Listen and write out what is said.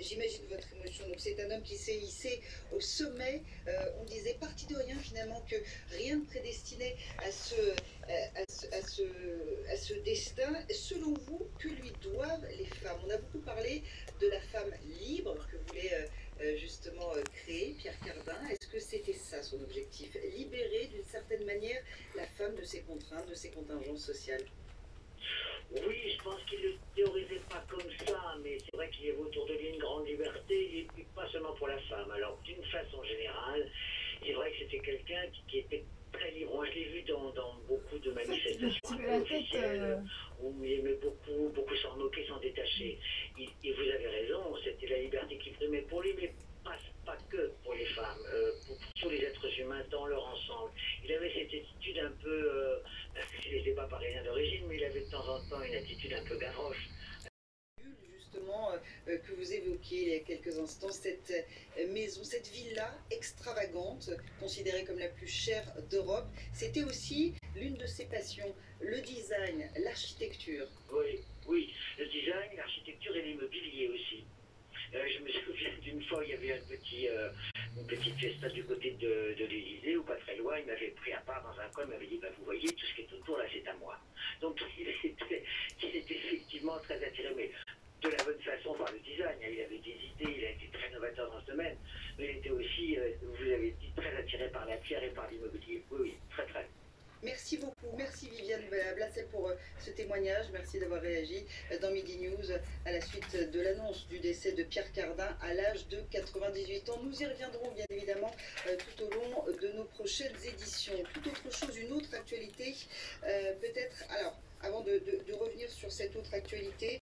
j'imagine votre émotion. Donc c'est un homme qui s'est hissé au sommet. On disait parti de rien finalement que rien ne prédestinait à ce destin. Selon vous, que lui doivent les femmes? On a beaucoup parlé de la femme libre que voulait justement créer Pierre Cardin. Est-ce que c'était ça son objectif? Libérer d'une certaine manière la femme de ses contraintes, de ses contingences sociales? Oui, je pense qu'il ne le théorisait pas comme ça, mais c'est vrai qu'il y avait autour de lui une grande liberté, et puis pas seulement pour la femme. Alors, d'une façon générale, c'est vrai que c'était quelqu'un qui était très libre. Moi, je l'ai vu dans beaucoup de Ça fait un manifestations petit un peu peu la tête. officielles, où il aimait beaucoup s'en moquer, s'en détacher. Et vous avez raison, c'était la liberté qui primait pour lui, mais pas que pour les femmes, pour tous les êtres humains dans leur ensemble. Il avait cette attitude un peu, parce que il n'était pas parisien d'origine, mais il avait de temps en temps une attitude un peu gavroche. Justement, que vous évoquiez il y a quelques instants, cette maison, cette villa extravagante, considérée comme la plus chère d'Europe, c'était aussi l'une de ses passions, le design, l'architecture. Oui, oui, le design, l'architecture et l'immobilier aussi. Je me souviens d'une fois, il y avait une petite fiesta du côté de l'Élysée, ou pas très loin, il m'avait pris à part dans un coin, il m'avait dit, bah, vous voyez, tout ce qui est autour, là, c'est à moi. Donc, il était effectivement très attiré, mais de la bonne façon par le design. Il avait des idées, il a été très novateur dans ce domaine, mais il était aussi, vous avez dit, très attiré par la pierre et par l'immobilier. Oui, oui, très, très. Merci beaucoup, merci Viviane Blassel pour ce témoignage, merci d'avoir réagi dans Midi News à la suite de l'annonce du décès de Pierre Cardin à l'âge de 98 ans. Nous y reviendrons bien évidemment tout au long de nos prochaines éditions. Tout autre chose, une autre actualité, peut-être, alors avant de revenir sur cette autre actualité,